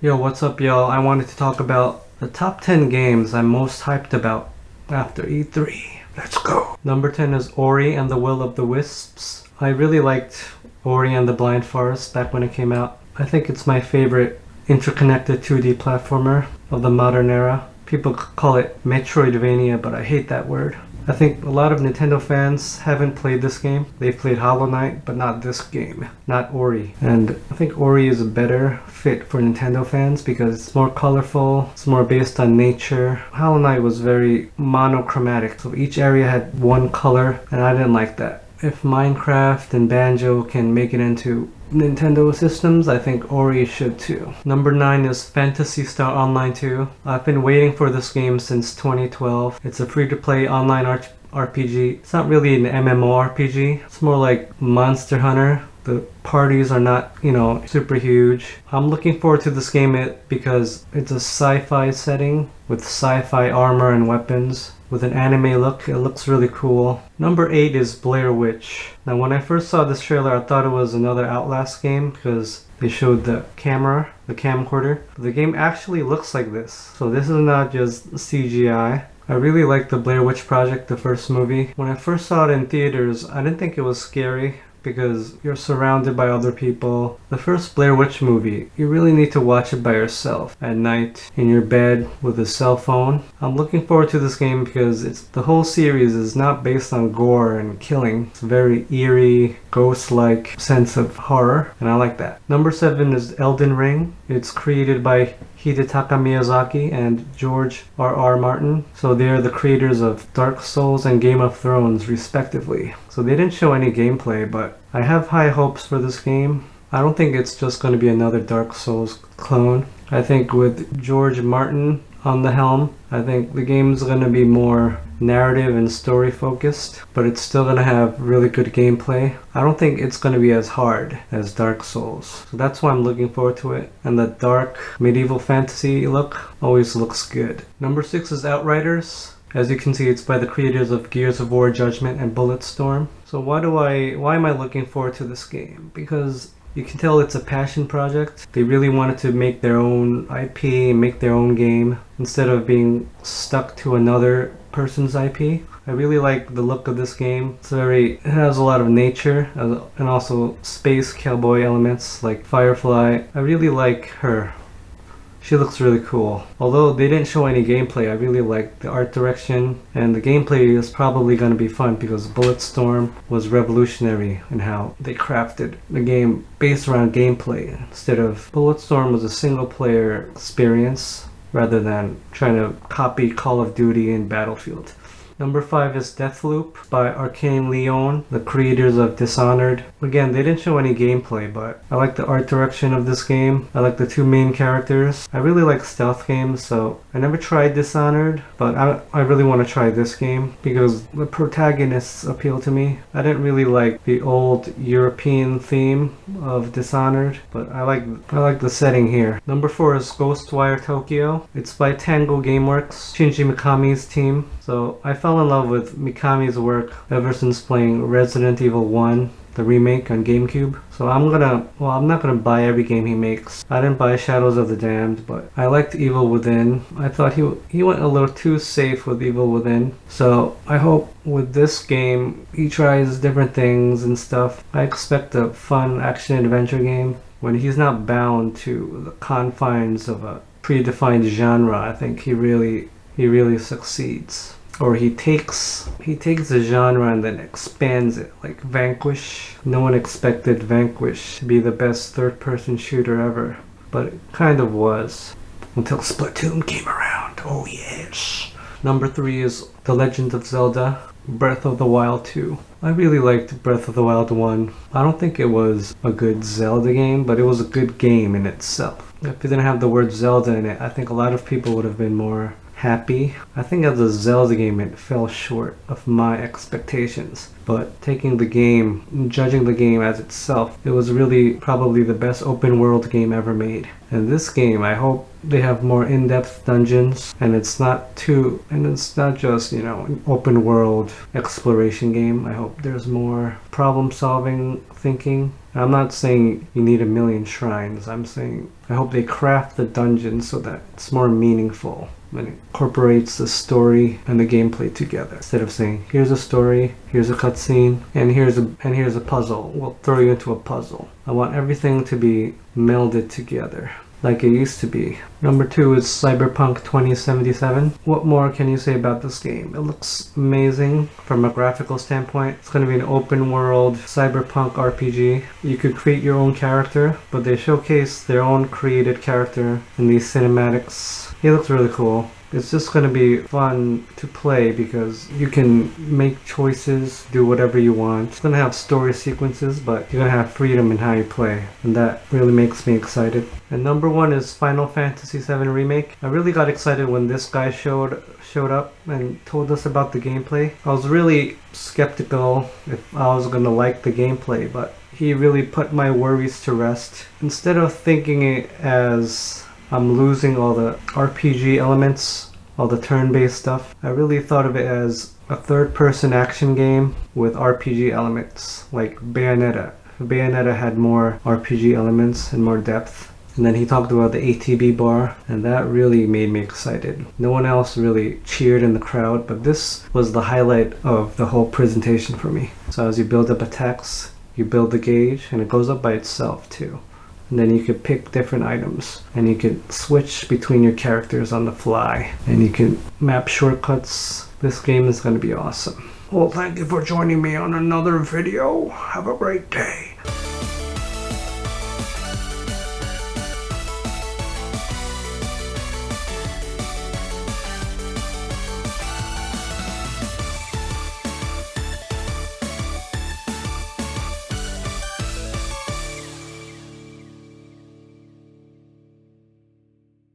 Yo, what's up, y'all? I wanted to talk about the top 10 games I'm most hyped about after E3. Let's go. Number 10 is Ori and the Will of the Wisps. I really liked Ori and the Blind Forest back when it came out. I think it's my favorite interconnected 2D platformer of the modern era. People call it Metroidvania, but I hate that word. I think a lot of Nintendo fans haven't played this game. They've played Hollow Knight, but not this game, not Ori. And I think Ori is a better fit for Nintendo fans because it's more colorful, it's more based on nature. Hollow Knight was very monochromatic, so each area had one color, and I didn't like that. If Minecraft and Banjo can make it into Nintendo systems, I think Ori should too. Number 9 is Phantasy Star Online 2. I've been waiting for this game since 2012. It's a free-to-play online RPG. It's not really an MMORPG. It's more like Monster Hunter. The parties are not, super huge. I'm looking forward to this game because it's a sci-fi setting with sci-fi armor and weapons. With an anime look, it looks really cool. Number 8 is Blair Witch. Now when I first saw this trailer, I thought it was another Outlast game because they showed the camcorder. But the game actually looks like this. So this is not just CGI. I really liked the Blair Witch Project, the first movie. When I first saw it in theaters, I didn't think it was scary because you're surrounded by other people. The first Blair Witch movie, you really need to watch it by yourself at night in your bed with a cell phone. I'm looking forward to this game because the whole series is not based on gore and killing. It's a very eerie, ghost-like sense of horror, and I like that. Number 7 is Elden Ring. It's created by Hidetaka Miyazaki and George R.R. Martin. So they are the creators of Dark Souls and Game of Thrones, respectively. So they didn't show any gameplay, but I have high hopes for this game. I don't think it's just going to be another Dark Souls clone. I think with George Martin on the helm, I think the game's going to be more narrative and story focused, but it's still going to have really good gameplay. I don't think it's going to be as hard as Dark Souls. So that's why I'm looking forward to it. And the dark medieval fantasy look always looks good. Number 6 is Outriders. As you can see, it's by the creators of Gears of War Judgment and Bulletstorm. So why am I looking forward to this game? Because you can tell it's a passion project. They really wanted to make their own IP and make their own game instead of being stuck to another person's IP. I really like the look of this game. It has a lot of nature and also space cowboy elements like Firefly. I really like her. She looks really cool. Although they didn't show any gameplay, I really like the art direction, and the gameplay is probably going to be fun because Bulletstorm was revolutionary in how they crafted the game based around gameplay. Instead of Bulletstorm was a single player experience rather than trying to copy Call of Duty and Battlefield. Number 5 is Deathloop by Arcane Leon, the creators of Dishonored. Again, they didn't show any gameplay, but I like the art direction of this game. I like the two main characters. I really like stealth games, so I never tried Dishonored, but I really want to try this game because the protagonists appeal to me. I didn't really like the old European theme of Dishonored, but I like the setting here. Number 4 is Ghostwire Tokyo. It's by Tango Gameworks, Shinji Mikami's team. So I fell in love with Mikami's work ever since playing Resident Evil 1, the remake on GameCube. So I'm not gonna buy every game he makes. I didn't buy Shadows of the Damned, but I liked Evil Within. I thought he went a little too safe with Evil Within. So I hope with this game he tries different things and stuff. I expect a fun action-adventure game when he's not bound to the confines of a predefined genre. I think he really succeeds. Or he takes the genre and then expands it, like Vanquish. No one expected Vanquish to be the best third-person shooter ever, but it kind of was until Splatoon came around. Oh yes. Number 3 is The Legend of Zelda Breath of the Wild 2. I really liked Breath of the Wild 1. I don't think it was a good Zelda game, but it was a good game in itself. If it didn't have the word Zelda in it, I think a lot of people would have been more happy. I think as a Zelda game it fell short of my expectations. But taking the game, judging the game as itself, it was really probably the best open world game ever made. And this game, I hope they have more in-depth dungeons, and it's not just, an open world exploration game. I hope there's more problem solving thinking. I'm not saying you need a million shrines. I'm saying I hope they craft the dungeons so that it's more meaningful and it incorporates the story and the gameplay together. Instead of saying, here's a story, here's a cutscene, and here's a puzzle. We'll throw you into a puzzle. I want everything to be melded together like it used to be. Number 2 is Cyberpunk 2077. What more can you say about this game? It looks amazing from a graphical standpoint. It's going to be an open world cyberpunk RPG. You could create your own character, but they showcase their own created character in these cinematics. He looks really cool. It's just going to be fun to play because you can make choices, do whatever you want. It's going to have story sequences, but you're going to have freedom in how you play. And that really makes me excited. And number 1 is Final Fantasy VII Remake. I really got excited when this guy showed up and told us about the gameplay. I was really skeptical if I was going to like the gameplay, but he really put my worries to rest. Instead of thinking it as I'm losing all the RPG elements, all the turn-based stuff, I really thought of it as a third-person action game with RPG elements, like Bayonetta. Bayonetta had more RPG elements and more depth. And then he talked about the ATB bar, and that really made me excited. No one else really cheered in the crowd, but this was the highlight of the whole presentation for me. So as you build up attacks, you build the gauge, and it goes up by itself too. And then you could pick different items, and you could switch between your characters on the fly, and you can map shortcuts. This game is going to be awesome. Well, thank you for joining me on another video. Have a great day.